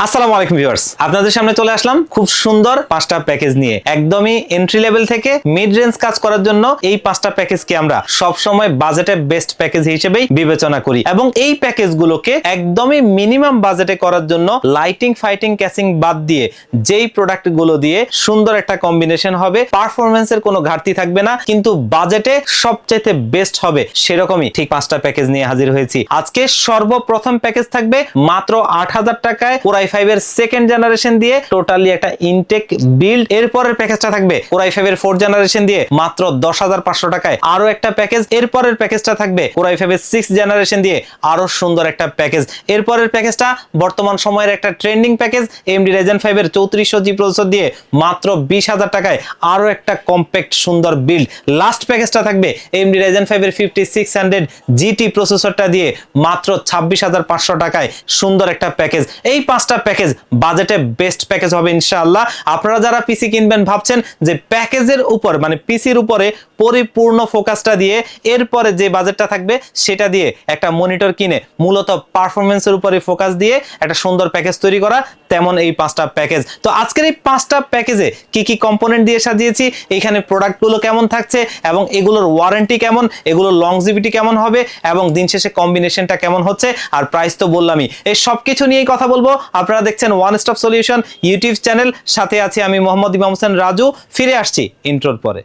আসসালামু আলাইকুম ভিউয়ার্স, আপনাদের সামনে চলে আসলাম খুব সুন্দর পাঁচটা প্যাকেজ নিয়ে। একদমই এন্ট্রি লেভেল থেকে মিড রেঞ্জ কাজ করার জন্য এই পাঁচটা প্যাকেজকে আমরা সব সময় বাজেটে বেস্ট প্যাকেজ হিসেবেই বিবেচনা করি এবং এই প্যাকেজগুলোকে একদমই মিনিমাম বাজেটে করার জন্য লাইটিং ফাইটিং ক্যাসিং বাদ দিয়ে যেই প্রোডাক্টগুলো দিয়ে সুন্দর একটা কম্বিনেশন হবে, পারফরম্যান্সের কোনো ঘাটতি থাকবে না, কিন্তু বাজেটে সবচেয়ে বেস্ট হবে, সেরকমই ঠিক পাঁচটা প্যাকেজ নিয়ে হাজির হয়েছি। আজকে সর্বপ্রথম প্যাকেজ থাকবে মাত্র ৮,০০০ টাকায় কোরাই 5 এর সেকেন্ড জেনারেশন দিয়ে টোটালি একটা ইনটেক বিল্ড। এরপরের প্যাকেজটা থাকবে কোরাই 5 এর 4th জেনারেশন দিয়ে মাত্র ১০,৫০০ টাকায় আরো একটা প্যাকেজ। এরপরের প্যাকেজটা থাকবে কোরাই 5 এর 6th জেনারেশন দিয়ে আরো সুন্দর একটা প্যাকেজ। এরপরের প্যাকেজটা বর্তমান সময়ের একটা ট্রেন্ডিং প্যাকেজ AMD Ryzen 5 এর 3400G প্রসেসর দিয়ে মাত্র ২০,০০০ টাকায় আরো একটা কম্প্যাক্ট সুন্দর বিল্ড। লাস্ট প্যাকেজটা থাকবে AMD Ryzen 5 এর 5600GT প্রসেসরটা দিয়ে মাত্র ২৬,৫০০ টাকায় সুন্দর একটা প্যাকেজ। এই পাঁচটা প্যাকেজ বাজেটে বেস্ট প্যাকেজ হবে ইনশাআল্লাহ। আপনারা যারা পিসি কিনবেন ভাবছেন যে প্যাকেজের উপর মানে পিসির উপরে পরিপূর্ণ ফোকাসটা দিয়ে এরপরে যে বাজেটটা থাকবে সেটা দিয়ে একটা মনিটর কিনে মূলত পারফরম্যান্সের উপরে ফোকাস দিয়ে একটা সুন্দর প্যাকেজ তৈরি করা, তেমন এই পাঁচটা প্যাকেজ। তো আজকের এই পাঁচটা প্যাকেজে কি কি কম্পোনেন্ট দিয়ে সাজিয়েছি, এখানে প্রোডাক্টগুলো কেমন থাকছে এবং এগুলোর ওয়ারেন্টি কেমন, এগুলোর লংজিভিটি কেমন হবে এবং দিন শেষে কম্বিনেশনটা কেমন হচ্ছে, আর প্রাইস তো বললামই। এই সবকিছু নিয়েই কথা বলবো। আপনারা দেখছেন one stop solution YouTube channel, সাথে আছি আমি মোহাম্মদ ইমাম হোসেন রাজু। ফিরে আসছি ইন্ট্রোর পরে।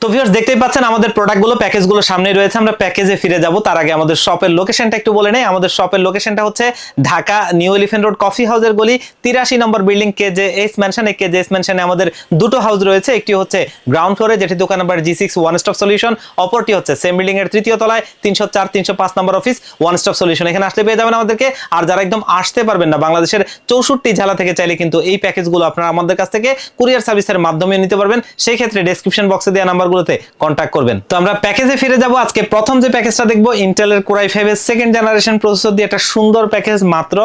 তো ভিউয়ার্স দেখতেই পাচ্ছেন আমাদের প্রোডাক্টগুলো প্যাকেজগুলো সামনে রয়েছে। আমরা প্যাকেজে ফিরে যাব, তার আগে আমাদের শপের লোকেশনটা একটু বলে নেই। আমাদের শপের লোকেশনটা হচ্ছে Dhaka new elephant road coffee হাউসের গলি 83 নম্বর বিল্ডিং KJS ম্যানশন। এই KJS ম্যানশনে আমাদের দুটো হাউস রয়েছে, একটি হচ্ছে গ্রাউন্ড ফ্লোরে যেটি দোকান number G6 one stop solution, অপরটি হচ্ছে সেম বিল্ডিং এর তৃতীয় তলায় 304 305 নম্বর অফিস ওয়ান স্টপ সলিউশন। এখানে আসলে পেয়ে যাবেন আমাদেরকে। আর যারা একদম আসতে পারবেন না, বাংলাদেশের 64 জেলা থেকে চাইলে কিন্তু এই প্যাকেজগুলো আপনারা আমাদের কাছ থেকে কুরিয়ার সার্ভিসের মাধ্যমে নিতে পারবেন। সেই ক্ষেত্রে ডেসক্রিপশন বক্সে দেওয়া নাম্বারগুলোতে কন্টাক্ট করবেন। তো আমরা প্যাকেজে ফিরে যাব। আজকে প্রথম যে প্যাকেজটা দেখবো ইন্টেলের কোরাই 5 এর সেকেন্ড জেনারেশন প্রসেসর দিয়ে একটা সুন্দর প্যাকেজ মাত্র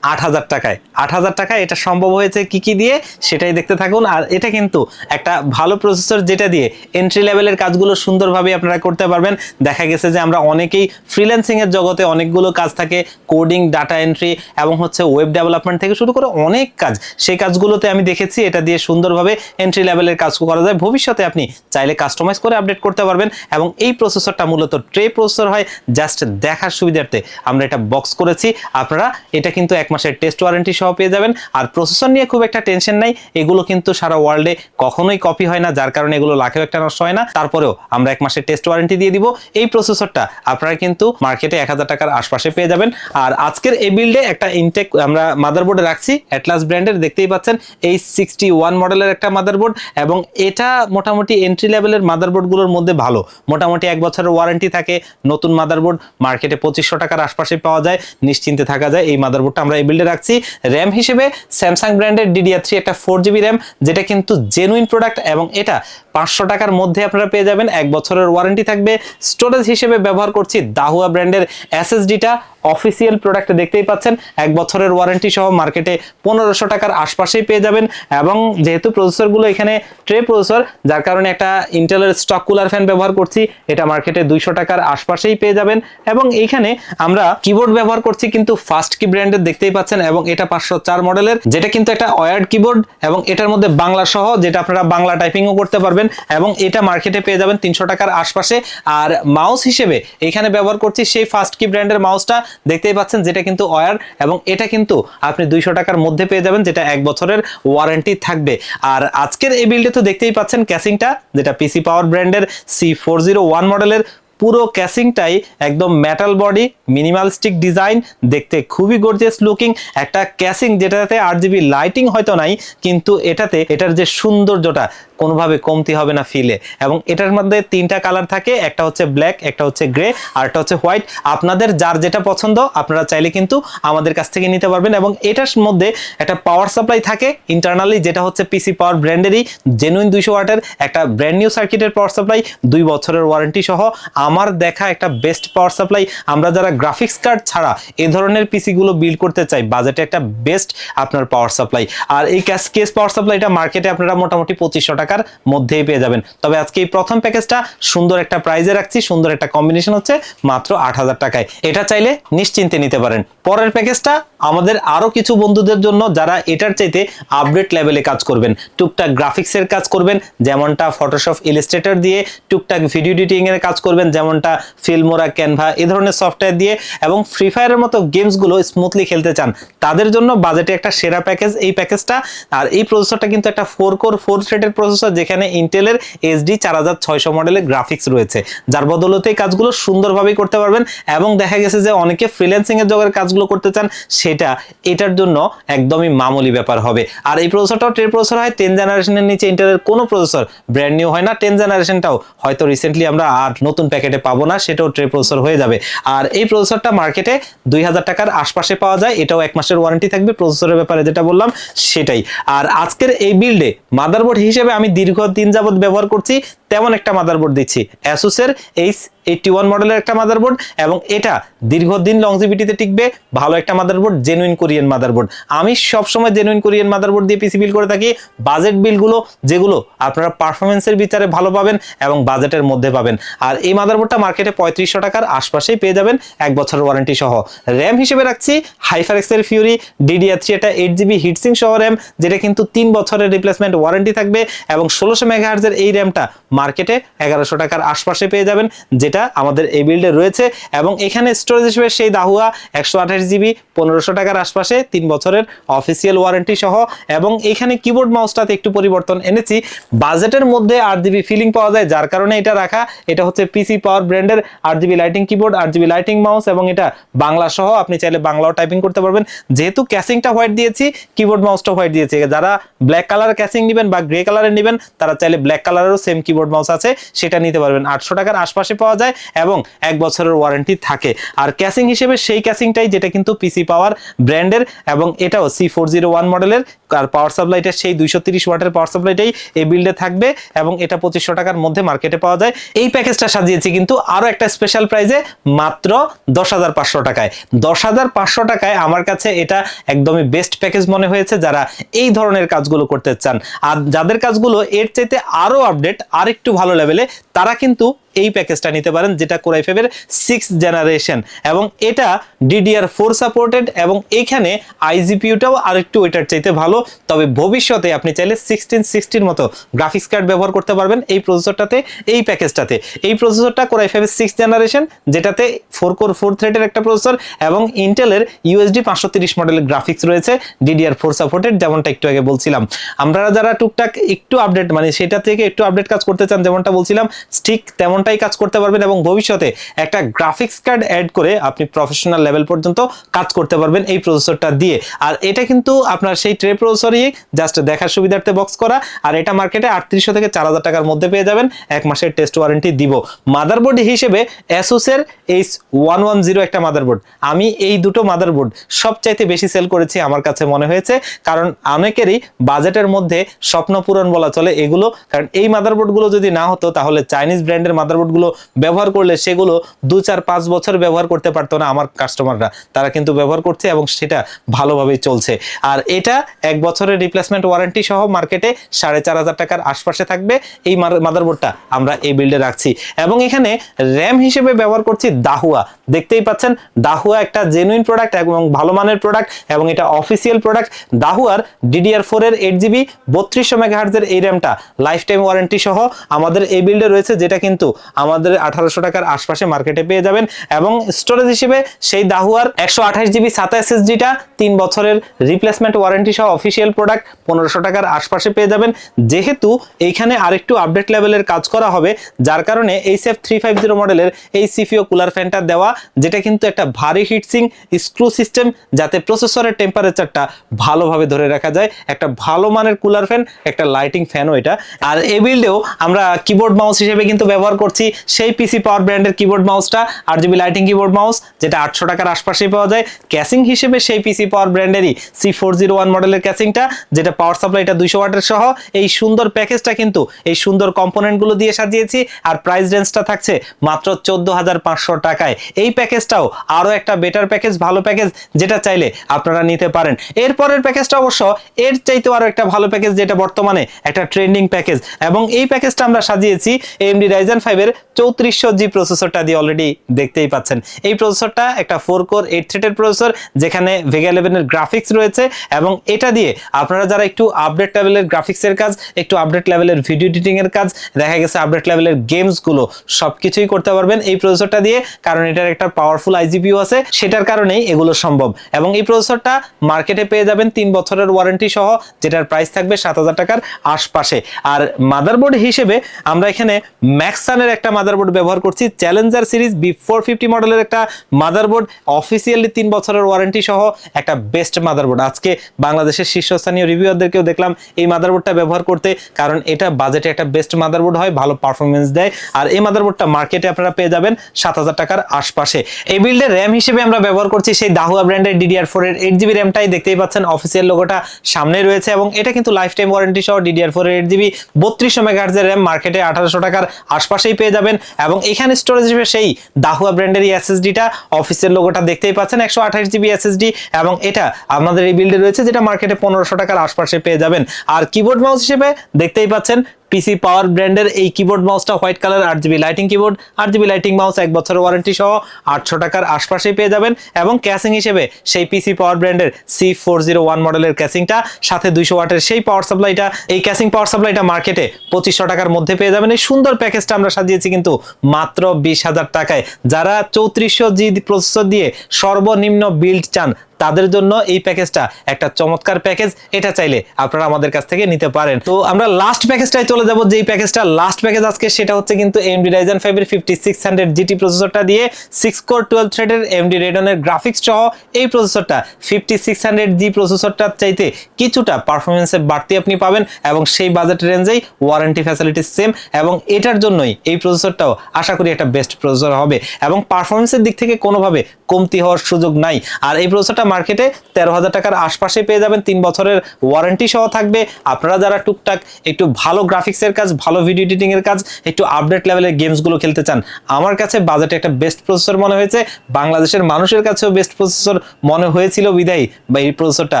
৮,০০০ টাকায়। ৮,০০০ টাকায় এটা সম্ভব হয়েছে কি কি দিয়ে সেটাই দেখতে থাকুন। আর এটা কিন্তু একটা ভালো প্রসেসর যেটা দিয়ে এন্ট্রি লেভেলের কাজগুলো সুন্দরভাবে আপনারা করতে পারবেন। দেখা গেছে যে আমরা অনেকেই ফ্রিল্যান্সিং এর জগতে অনেকগুলো কাজ থাকে, কোডিং, ডাটা এন্ট্রি এবং হচ্ছে ওয়েব ডেভেলপমেন্ট থেকে শুরু করে অনেক কাজ, সেই কাজগুলোতে আমি দেখেছি এটা দিয়ে সুন্দরভাবে এন্ট্রি লেভেলের কাজ করা যায়। ভবিষ্যতে আপনি চাইলে কাস্টমাইজ করে আপডেট করতে পারবেন। এবং এই প্রসেসরটা মূলত ট্রে প্রসেসর হয়, জাস্ট দেখার সুবিধার্থে আমরা এটা বক্স করেছি। আপনারা এটা কিন্তু 1 মাসের টেস্ট ওয়ারেন্টি সহ পেয়ে যাবেন। আর প্রসেসর নিয়ে খুব একটা টেনশন নাই, এগুলো কিন্তু সারা ওয়ার্ল্ডে কখনোই কপি হয় না, যার কারণে এগুলো লাখেও একটা নষ্ট হয় না। তারপরেও আমরা 1 মাসের টেস্ট ওয়ারেন্টি দিয়ে দিব। এই প্রসেসরটা আপনারা কিন্তু মার্কেটে ১,০০০ টাকার আশপাশে পেয়ে যাবেন। আর আজকের এই বিল্ডে একটা ইনটেক আমরা মাদারবোর্ডে রাখছি, অ্যাটলাস ব্র্যান্ডের, দেখতেই পাচ্ছেন H61 মডেলের একটা মাদারবোর্ড। এবং এটা মোটামুটি এন্ট্রি লেভেলের মাদারবোর্ডগুলোর মধ্যে ভালো, মোটামুটি 1 বছরের ওয়ারেন্টি থাকে। নতুন মাদারবোর্ড মার্কেটে ২৫০০ টাকার আশপাশে পাওয়া যায়, নিশ্চিন্তে থাকা যায়। এই মাদারবোর্ডটা আমরা এই বিল্ডে রাখছি। র্যাম হিসেবে স্যামসাং ব্র্যান্ডের DDR3 একটা 4GB র্যাম, যেটা কিন্তু জেনুইন প্রোডাক্ট এবং এটা ৫০০ টাকার মধ্যে আপনারা পেয়ে যাবেন, 1 বছরের ওয়ারেন্টি থাকবে। স্টোরেজ হিসেবে ব্যবহার করছি দাহুয়া ব্র্যান্ডের SSD-টা, অফিসিয়াল প্রোডাক্ট দেখতেই পাচ্ছেন, 1 বছরের ওয়ারেন্টি সহ মার্কেটে ১৫০০ টাকার আশপাশেই পেয়ে যাবেন। এবং যেহেতু প্রসেসরগুলো এখানে ট্রে প্রসেসর, যার কারণে একটা ইন্টেলের স্টক কুলার ফ্যান ব্যবহার করছি, এটা মার্কেটে ২০০ টাকার আশপাশেই পেয়ে যাবেন। এবং এইখানে আমরা কিবোর্ড ব্যবহার করছি কিন্তু ফাস্ট কি ব্র্যান্ডের, দেখতেই পাচ্ছেন, এবং এটা ৫০৪ মডেলের, যেটা কিন্তু একটা ওয়্যার্ড কিবোর্ড এবং এটার মধ্যে বাংলা সহ, যেটা আপনারা বাংলা টাইপিংও করতে পারবেন। এবং এটা মার্কেটে পেয়ে যাবেন ৩০০ টাকার আশপাশে। আর মাউস হিসেবে এখানে ব্যবহার করছি সেই ফাস্ট কি ব্র্যান্ডের মাউসটা, দেখতেই পাচ্ছেন, যেটা কিন্তু ওয়্যার, এবং এটা কিন্তু আপনি ২০০ টাকার মধ্যে পেয়ে যাবেন, যেটা 1 বছরের ওয়ারেন্টি থাকবে। আর আজকের এই বিল্ডে তো দেখতেই পাচ্ছেন ক্যাসিংটা, যেটা PC পাওয়ার ব্র্যান্ডের C401 মডেলের। পুরো ক্যাসিংটাই একদম মেটাল বডি, মিনিমালিস্টিক ডিজাইন, দেখতে খুবই গর্জিয়াস লুকিং একটা ক্যাসিং, যেটাতে 8GB লাইটিং হয়তো নাই, কিন্তু এটাতে এটার যে সৌন্দর্যটা কোনোভাবে কমতি হবে না ফিলে। এবং এটার মধ্যে 3টা কালার থাকে, একটা হচ্ছে ব্ল্যাক, একটা হচ্ছে গ্রে, আর একটা হচ্ছে হোয়াইট। আপনাদের যার যেটা পছন্দ আপনারা চাইলে কিন্তু আমাদের কাছ থেকে নিতে পারবেন। এবং এটার মধ্যে একটা পাওয়ার সাপ্লাই থাকে ইন্টারনালি, যেটা হচ্ছে পিসি পাওয়ার ব্র্যান্ডেরই জেনুইন 200 ওয়াটের একটা ব্র্যান্ড নিউ সার্কিটের পাওয়ার সাপ্লাই, 2 বছরের ওয়ারেন্টি সহ আমার দেখা একটা বেস্ট পাওয়ার সাপ্লাই। আমরা যারা গ্রাফিক্স কার্ড ছাড়া এই ধরনের পিসি গুলো বিল্ড করতে চাই, বাজেটে একটা বেস্ট আপনার পাওয়ার সাপ্লাই। আর এই কেস পাওয়ার সাপ্লাইটা মার্কেটে আপনারা মোটামুটি 2500 টাকার মধ্যেই পেয়ে যাবেন। তবে আজকে এই প্রথম প্যাকেজটা সুন্দর একটা প্রাইজে রাখছি, সুন্দর একটা কম্বিনেশন হচ্ছে মাত্র 8000 টাকায়। এটা চাইলে নিশ্চিন্তে নিতে পারেন। পরের প্যাকেজটা আমাদের আরো কিছু বন্ধুদের জন্য যারা এটার চাইতে আপডেট লেভেলে কাজ করবেন, টুকটাক গ্রাফিক্সের কাজ করবেন যেমনটা ফটোশপ ইলাস্ট্রেটর দিয়ে, টুকটাক ভিডিও এডিটিং এর কাজ করবেন যেমনটা ফিল্মোরা, ক্যানভা এই ধরনের সফটওয়্যার দিয়ে, এবং ফ্রি ফায়ারের মতো গেমস গুলো স্মুথলি খেলতে চান, তাদের জন্য বাজেটে একটা সেরা প্যাকেজ এই প্যাকেজটা। আর এই প্রসেসরটা কিন্তু একটা 4 কোর 4 থ্রেডের প্রসেসর, যেখানে ইন্টেলের এইচডি 4600 মডেলের গ্রাফিক্স রয়েছে, যার বদলতে এই কাজগুলো সুন্দরভাবে করতে পারবেন। এবং দেখা গেছে যে অনেকে ফ্রিল্যান্সিং এর জগতের কাজগুলো করতে চান, সেটা এটার জন্য একদমই মামুলি ব্যাপার হবে। আর এই প্রসেসরটাও ট্রে প্রসেসর হয়, 10 জেনারেশনের নিচে ইন্টেলের কোনো প্রসেসর ব্র্যান্ড নিউ হয় না। 10 জেনারেশনটাও হয়তো রিসেন্টলি আমরা আর নতুন প্যাকেটে পাবো না, সেটাও ট্রে প্রসেসর হয়ে যাবে। আর এই প্রসেসরটা মার্কেটে 2000 টাকার আশপাশে পাওয়া যায়, এটাও 1 মাসের ওয়ারেন্টি থাকবে প্রসেসরের ব্যাপারে যেটা বললাম সেটাই। আর আজকের এই বিল্ডে মাদারবোর্ড হিসেবে আমি দীর্ঘদিন যাবত ব্যবহার করছি তেমন একটা মাদারবোর্ড দিচ্ছি, অ্যাসুসের H81 মডেলের একটা মাদারবোর্ড, এবং এটা দীর্ঘদিন লংজিভিটিতে টিকবে, ভালো একটা মাদারবোর্ড, জেনুইন কোরিয়ান মাদারবোর্ড। আমি সবসময় জেনুইন কোরিয়ান মাদারবোর্ড দিয়ে পিসি বিল করে থাকি। বাজেট বিলগুলো যেগুলো আপনারা পারফরমেন্সের বিচারে ভালো পাবেন এবং বাজেটের মধ্যে পাবেন। আর এই মাদারবোর্ডটা মার্কেটে 3500 টাকার আশপাশেই পেয়ে যাবেন 1 বছরের ওয়ারেন্টি সহ। র্যাম হিসেবে রাখছি হাইফারেক্সের ফিউরি DDR3, এটা 8GB হিটসিং সহ র্যাম, যেটা কিন্তু 3 বছরের রিপ্লেসমেন্ট ওয়ারেন্টি থাকবে। এবং 1600 মেগাহার্জের এই র্যামটা মার্কেটে 1100 টাকার আশপাশে পেয়ে যাবেন, যেটা আমাদের এই বিল্ডে রয়েছে। এবং এখানে স্টোরেজ হিসেবে সেই দাহুয়া 128GB 1500 টাকার আশপাশে 3 বছরের অফিসিয়াল ওয়ারেন্টি সহ। এবং এখানে কিবোর্ড মাউসটাতে একটু পরিবর্তন এনেছি, বাজেটের মধ্যে 8GB ফিলিং পাওয়া যায়, যার কারণে এটা রাখা। এটা হচ্ছে পিসি পাওয়ার ব্র্যান্ডের 8GB lighting keyboard, 8GB lighting mouse, এবং এটা বাংলা সহ, আপনি চাইলে বাংলাও টাইপিং করতে পারবেন। যেহেতু ক্যাসিংটা হোয়াইট দিয়েছি, কিবোর্ড মাউসটা হোয়াইট দিয়েছি, যারা ব্ল্যাক কালারের ক্যাসিং নেবেন বা গ্রে কালারের নেবেন তারা চাইলে ব্ল্যাক কালারেরও সেম কিবোর্ড মাউস আছে, সেটা নিতে পারবেন। 800 টাকার আশপাশে পাওয়া যায় এবং 1 বছরের ওয়ারেন্টি থাকে। আর ক্যাসিং হিসেবে সেই ক্যাসিংটাই যেটা কিন্তু পিসি পাওয়ার ব্র্যান্ডের, এবং এটাও C401 মডেলের। আর পাওয়ার সাপ্লাইটা সেই 230 ওয়াটের পাওয়ার সাপ্লাইটাই এই বিল্ডে থাকবে, এবং এটা 2500 টাকার মধ্যে মার্কেটে পাওয়া যায়। এই প্যাকেজটা সাজিয়েছি কিন্তু আরো একটা স্পেশাল প্রাইজে, মাত্র 10,500 টাকায়। 10,500 টাকায় আমার কাছে এটা একদমই বেস্ট প্যাকেজ মনে হয়েছে যারা এই ধরনের কাজগুলো করতে চান। আর যাদের কাজগুলো এর চাইতে আরো আপডেট, আর একটু ভালো লেভেলে, তারা কিন্তু এই প্যাকেজটা নিতে পারেন, যেটা কোর i5 এর 6th জেনারেশন, এবং এটা DDR4 সাপোর্টেড, এবং এখানে iGPU-টাও আরেকটু এটার চাইতে ভালো। তবে ভবিষ্যতে আপনি চাইলে 1660 মতো গ্রাফিক্স কার্ড ব্যবহার করতে পারবেন এই প্রসেসরটাতে, এই প্যাকেজটাতে। এই প্রসেসরটা কোর i5 এর 6th জেনারেশন, যেটাতে 4 কোর 4 থ্রেডের একটা প্রসেসর, এবং ইন্টেলের USD 530 মডেলের গ্রাফিক্স রয়েছে, DDR4 সাপোর্টেড, যেমনটা একটু আগে বলছিলাম। আমরা যারা টুকটাক একটু আপডেট, মানে সেটা থেকে একটু আপডেট কাজ করতে চান, যেমনটা বলছিলাম ঠিক তেমনটাই কাজ করতে পারবেন, এবং ভবিষ্যতে একটা গ্রাফিক্স কার্ড অ্যাড করে আপনি প্রফেশনাল লেভেল পর্যন্ত কাজ করতে পারবেন এই প্রসেসরটা দিয়ে। আর এটা কিন্তু আপনার সেই ট্রে প্রসেসরই, জাস্ট দেখার সুবিধার্থে বক্স করা। আর এটা মার্কেটে 3800 থেকে 4000 টাকার মধ্যে পেয়ে যাবেন, 1 মাসের টেস্ট ওয়ারেন্টি দিব। মাদারবোর্ড হিসেবে অ্যাসুসের H110 একটা মাদারবোর্ড, আমি এই দুটো মাদারবোর্ড সবচাইতে বেশি সেল করেছি আমার কাছে মনে হয়েছে, কারণ অনেকেরই বাজেটের মধ্যে স্বপ্ন পূরণ বলা চলে এগুলো। কারণ এই মাদারবোর্ডগুলো যদি না হতো, তাহলে চাইনিজ ব্র্যান্ডের মাদারবোর্ডগুলো ব্যবহার করলে সেগুলো 2, 4, 5 বছর ব্যবহার করতে পারতো না আমার কাস্টমাররা। তারা কিন্তু ব্যবহার করছে এবং সেটা ভালোভাবেই চলছে। আর এটা 1 বছরের রিপ্লেসমেন্ট ওয়ারেন্টি সহ মার্কেটে 4500 টাকার আশপাশে থাকবে। এই মাদারবোর্ডটা আমরা এই বিল্ডে রাখছি, এবং এখানে র্যাম হিসেবে ব্যবহার করছি দাহুয়া। দেখতেই পাচ্ছেন দাহুয়া একটা জেনুইন প্রোডাক্ট এবং ভালো মানের প্রোডাক্ট, এবং এটা অফিসিয়াল প্রোডাক্ট। দাহুয়ার DDR4 এর 8GB 3200 মেগাহার্জের এই র্যামটা লাইফ টাইম ওয়ারেন্টি সহ আমাদের এই বিল্ডে রয়েছে, যেটা কিন্তু আমাদের 1800 টাকার আশপাশে মার্কেটে পেয়ে যাবেন। এবং স্টোরেজ হিসেবে সেই দাহুয়ার 128 জিবি SATA SSD-টা 3 বছরের রিপ্লেসমেন্ট ওয়ারেন্টি সহ অফিসিয়াল প্রোডাক্ট 1500 টাকার আশপাশে পেয়ে যাবেন। যেহেতু এইখানে আরেকটু আপডেট লেভেলের কাজ করা হবে, যার কারণে HF350 মডেলের এই সিপিইউ কুলার ফ্যানটা দেওয়া, যেটা কিন্তু একটা ভারী হিটসিং স্ক্রু সিস্টেম, যাতে প্রসেসরের টেম্পারেচারটা ভালোভাবে ধরে রাখা যায়। একটা ভালো মানের কুলার ফ্যান, একটা লাইটিং ফ্যানও এটা। আর এই বিল্ডেও আমরা কিবোর্ড মাউস হিসেবে কিন্তু ব্যবহার করছি সেই পিসি পাওয়ার ব্র্যান্ডের কিবোর্ড মাউসটা, RGB লাইটিং কিবোর্ড মাউস, যেটা 800 টাকার আশপাশেই পাওয়া যায়। ক্যাসিং হিসেবে সেই পিসি পাওয়ার ব্র্যান্ডেরই C401 মডেলের ক্যাসিংটা, যেটা পাওয়ার সাপ্লাইটা 200 ওয়াটের সহ। এই সুন্দর প্যাকেজটা কিন্তু এই সুন্দর কম্পোনেন্টগুলো দিয়ে সাজিয়েছি। আর প্রাইস রেঞ্জটা থাকছে মাত্র 14,500 টাকায়। এই প্যাকেজটাও আরো একটা বেটার প্যাকেজ, ভালো প্যাকেজ, যেটা চাইলে আপনারা নিতে পারেন। এরপরের প্যাকেজটা অবশ্য এর চাইতেও আরো একটা ভালো প্যাকেজ, যেটা বর্তমানে একটা ট্রেন্ডিং প্যাকেজ। এবং এই প্যাকেজটা আমরা সাজিয়েছি AMD Ryzen 5 এর 3400G প্রসেসরটা দিয়ে। অলরেডি দেখতেই পাচ্ছেন এই প্রসেসরটা একটা 4 কোর 8 থ্রেডের প্রসেসর, যেখানে Vega 11 এর গ্রাফিক্স রয়েছে। এবং এটা দিয়ে আপনারা যারা একটু আপডেট লেভেলের গ্রাফিক্সের কাজ, একটু আপডেট লেভেলের ভিডিও এডিটিং এর কাজ, দেখা গেছে আপডেট লেভেলের গেমস গুলো সবকিছুই করতে পারবেন এই প্রসেসরটা দিয়ে, কারণ এটার একটা পাওয়ারফুল IGPU আছে, সেটার কারণেই এগুলো সম্ভব। এবং এই প্রসেসরটা মার্কেটে পেয়ে যাবেন 3 বছরের ওয়ারেন্টি সহ, যেটার প্রাইস থাকবে 7,000 টাকার আশপাশে। আর মাদারবোর্ড হিসেবে আমরা এখানে ম্যাক্সানের একটা মাদারবোর্ড ব্যবহার করছি, চ্যালেঞ্জার সিরিজ B450 মডেলের একটা মাদারবোর্ড, অফিসিয়ালি 3 বছরের ওয়ারেন্টি সহ একটা বেস্ট মাদারবোর্ড। আজকে বাংলাদেশের শীর্ষস্থানীয় রিভিউয়ারদেরকেও দেখলাম এই মাদারবোর্ডটা ব্যবহার করতে, কারণ এটা বাজেটে একটা বেস্ট মাদারবোর্ড হয়, ভালো পারফরমেন্স দেয়। আর এই মাদারবোর্ডটা মার্কেটে আপনারা পেয়ে যাবেন 7,000 টাকার আশপাশে। এই বিল্ডের র্যাম হিসেবে আমরা ব্যবহার করছি সেই দাহুয়া ব্র্যান্ডের DDR4 এর 8GB র্যামটাই। দেখতেই পাচ্ছেন অফিসিয়াল লোগোটা সামনে রয়েছে, এবং এটা কিন্তু লাইফ টাইম ওয়ারেন্টি সহ DDR4 এর 8GB 3200 MHz এর র্যাম মার্কেটে 1800 টাকার আশপাশেই পেয়ে যাবেন। এবং এখানে স্টোরেজ হিসেবে সেই দাহুয়া ব্র্যান্ডের SSD-টা, অফিসিয়াল লোগোটা দেখতেই পাচ্ছেন 128GB SSD, এবং এটা আমাদের এই বিল্ডে রয়েছে, যেটা মার্কেটে 1500 টাকার আশপাশে পেয়ে যাবেন। আর কিবোর্ড মাউস হিসেবে দেখতেই পাচ্ছেন পিসি পাওয়ার ব্র্যান্ডের এই কিবোর্ড মাউসটা white colour, RGB lighting keyboard, RGB lighting mouse, 1 বছরের ওয়ারেন্টি সহ 800 টাকার আশপাশেই পেয়ে যাবেন। এবং ক্যাসিং হিসেবে সেই পিসি পাওয়ার ব্র্যান্ডের C401 মডেলের ক্যাসিংটা, সাথে 200 ওয়াটের সেই পাওয়ার সাপ্লাইটা। এই ক্যাসিং পাওয়ার সাপ্লাইটা মার্কেটে 2500 টাকার মধ্যে পেয়ে যাবেন। এই সুন্দর প্যাকেজটা আমরা সাজিয়েছি কিন্তু মাত্র 20,000 টাকায়। যারা 3400G প্রসেসর দিয়ে সর্বনিম্ন বিল্ড চান, তাদের জন্য এই প্যাকেজটা একটা চমৎকার প্যাকেজ। এটা চাইলে আপনারা আমাদের কাছ থেকে নিতে পারেন। তো আমরা লাস্ট প্যাকেজটাই চলে যাব, যেই প্যাকেজটা লাস্ট প্যাকেজ আজকে, সেটা হচ্ছে কিন্তু AMD Ryzen 5 এর 5600GT প্রসেসরটা দিয়ে 6 কোর 12 থ্রেডের AMD Radeon এর গ্রাফিক্স সহ এই প্রসেসরটা 5600G প্রসেসরটার চাইতে কিছুটা পারফরমেন্সে বাড়তি আপনি পাবেন, এবং সেই বাজেট রেঞ্জেই ওয়ারেন্টি ফ্যাসিলিটি সেম। এবং এটার জন্যই এই প্রসেসরটাও আশা করি একটা বেস্ট প্রসেসর হবে, এবং পারফরমেন্সের দিক থেকে কোনোভাবে কমতি হওয়ার সুযোগ নাই। আর এই প্রসেসরটা মার্কেটে 13,000 টাকার আশপাশে পেয়ে যাবেন, 3 বছরের ওয়ারেন্টি সহ থাকবে। আপনারা যারা টুকটাক একটু ভালো গ্রাফিক্সের কাজ, ভালো ভিডিও এডিটিং এর কাজ, একটু আপডেট লেভেলের গেমস গুলো খেলতে চান, আমার কাছে বাজেটে একটা বেস্ট প্রসেসর মনে হয়েছে। বাংলাদেশের মানুষের কাছেও বেস্ট প্রসেসর মনে হয়েছিল বিদায়ী বা এই প্রসেসরটা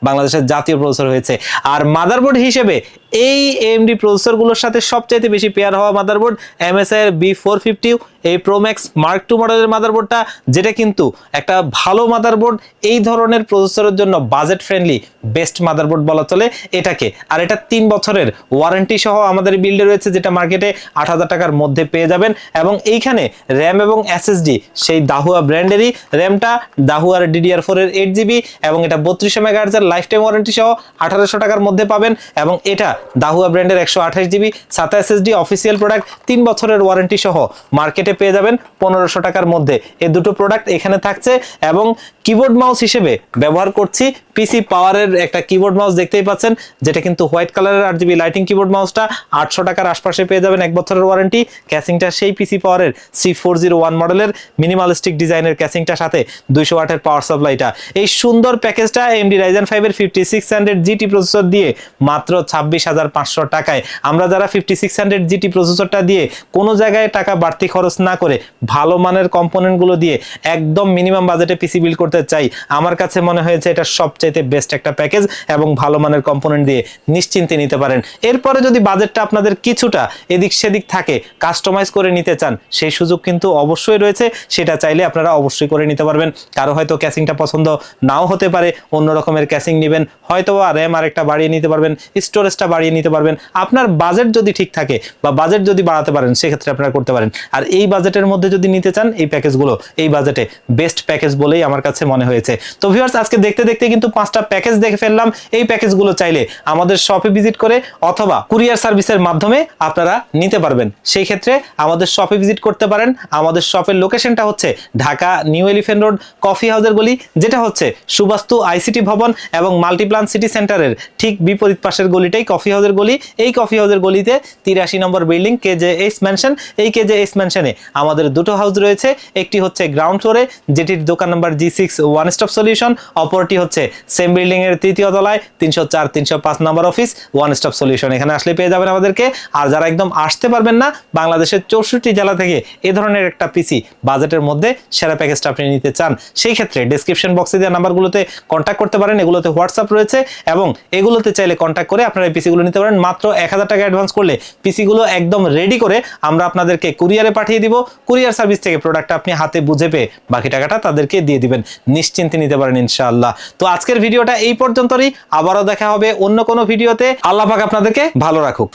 বাংলাদেশের জাতীয় প্রসেসর হয়েছে। আর মাদারবোর্ড হিসেবে এই AMD প্রসেসরগুলোর সাথে সবচাইতে বেশি পেয়ার হওয়া মাদারবোর্ড MSI এর B450 এই Pro Max Mark II মডেলের মাদারবোর্ডটা, যেটা কিন্তু একটা ভালো মাদারবোর্ড। এই ধরনের প্রসেসরের জন্য বাজেট ফ্রেন্ডলি বেস্ট মাদারবোর্ড বলা চলে এটাকে। আর এটা 3 বছরের ওয়ারেন্টি সহ আমাদের বিল্ডে রয়েছে, যেটা মার্কেটে 8,000 টাকার মধ্যে পেয়ে যাবেন। এবং এইখানে র্যাম এবং SSD সেই দাহুয়া ব্র্যান্ডেরই, র্যামটা দাহুয়ার DDR4 এর 8GB, এবং এটা 3200 MHz এর লাইফ টাইম ওয়ারেন্টি সহ 1800 টাকার মধ্যে পাবেন। এবং এটা দাহুয়া ব্র্যান্ডের 128GB SATA SSD official product, 3 বছরের ওয়ারেন্টি সহ মার্কেটে পেয়ে যাবেন 1500 টাকার মধ্যে। এই দুটো প্রোডাক্ট এখানে থাকছে। এবং কিবোর্ড মাউস হিসেবে ব্যবহার করছি পিসি পাওয়ারের একটা কিবোর্ড মাউস, দেখতেই পাচ্ছেন, যেটা কিন্তু হোয়াইট কালারের RGB লাইটিং কিবোর্ড মাউসটা 800 টাকার আশপাশে পেয়ে যাবেন, 1 বছরের ওয়ারেন্টি। ক্যাসিংটা সেই পিসি পাওয়ারের C401 মডেলের মিনিমালিস্টিক ডিজাইনের ক্যাসিংটা, সাথে 200 ওয়াটের পাওয়ার সাপ্লাইটা। এই সুন্দর প্যাকেজটা AMD Ryzen 5 এর 5600GT প্রসেসর দিয়ে মাত্র 26,500 টাকায়। আমরা যারা 5600GT প্রসেসরটা দিয়ে কোনো জায়গায় টাকা বাড়তি খরচ না করে ভালো মানের কম্পোনেন্টগুলো দিয়ে একদম মিনিমাম বাজেটে পিসি বিল্ড করতে চাই, আমার কাছে মনে হয়েছে এটা সবচেয়ে সবচাইতে বেস্ট একটা প্যাকেজ এবং ভালো মানের কম্পোনেন্ট দিয়ে নিশ্চিন্তে নিতে পারেন। এরপরে যদি বাজেটটা আপনাদের কিছুটা এদিক সেদিক থাকে, কাস্টমাইজ করে নিতে চান, সেই সুযোগ কিন্তু অবশ্যই রয়েছে। সেটা চাইলে আপনারা অবশ্যই করে নিতে পারবেন। কারো হয়তো ক্যাসিংটা পছন্দ নাও হতে পারে, অন্য রকমের ক্যাসিং নেবেন, হয়তো র্যাম আরেকটা বাড়িয়ে নিতে পারবেন, স্টোরেজটা বাড়িয়ে নিতে পারবেন। আপনার বাজেট যদি ঠিক থাকে বা বাজেট যদি বাড়াতে পারেন, সেক্ষেত্রে আপনারা করতে পারেন। আর এই বাজেটের মধ্যে যদি নিতে চান এই প্যাকেজগুলো, এই বাজেটে বেস্ট প্যাকেজ বলেই আমার কাছে মনে হয়েছে। তো ভিউয়ার্স, আজকে দেখতে দেখতে কিন্তু 5টা প্যাকেজ দেখে ফেললাম। এই প্যাকেজগুলো চাইলে আমাদের শপে ভিজিট করে অথবা কুরিয়ার সার্ভিসের মাধ্যমে আপনারা নিতে পারবেন। সেই ক্ষেত্রে আমাদের শপে ভিজিট করতে পারেন। আমাদের শপের লোকেশনটা হচ্ছে Dhaka new elephant road coffee হাউসের গলি, যেটা হচ্ছে সুবাস্তু আইসিটি ভবন এবং মাল্টিপ্লান সিটি সেন্টারের ঠিক বিপরীত পাশের গলিটাই কফি হাউসের গলি। এই কফি হাউসের গলিতে 83 নম্বর বিল্ডিং KJS ম্যানশন। এই KJS ম্যানশনে আমাদের দুটো হাউস রয়েছে। একটি হচ্ছে গ্রাউন্ড ফ্লোরে, যেটির দোকান number G6 one stop solution. অপরটি হচ্ছে সেম বিল্ডিং এর তৃতীয় তলায় 304 305 নম্বর অফিস, ওয়ান স্টপ সলিউশন। এখানে আসলে পেয়ে যাবেন আমাদেরকে। আর যারা একদম আসতে পারবেন না, বাংলাদেশের 64 জেলা থেকে এ ধরনের একটা পিসি বাজেটের মধ্যে সেরা প্যাকেজটা আপনি নিতে চান, সেই ক্ষেত্রে ডেসক্রিপশন বক্সে দেওয়া নাম্বারগুলোতে কন্ট্যাক্ট করতে পারেন। এগুলোতে হোয়াটসঅ্যাপ রয়েছে এবং এগুলোতে চাইলে কন্ট্যাক্ট করে আপনারা এই পিসিগুলো নিতে পারেন। মাত্র 1000 টাকা অ্যাডভান্স করলে পিসিগুলো একদম রেডি করে আমরা আপনাদেরকে কুরিয়ারে পাঠিয়ে দিব। কুরিয়ার সার্ভিস থেকে প্রোডাক্টটা আপনি হাতে বুঝে পেয়ে বাকি টাকাটা তাদেরকে দিয়ে দিবেন। নিশ্চিন্তে নিতে পারেন ইনশাআল্লাহ। তো আজকের ভিডিওটা এই পর্যন্তই। আবারও দেখা হবে অন্য কোনো ভিডিওতে। আল্লাহ পাক আপনাদেরকে ভালো রাখুক।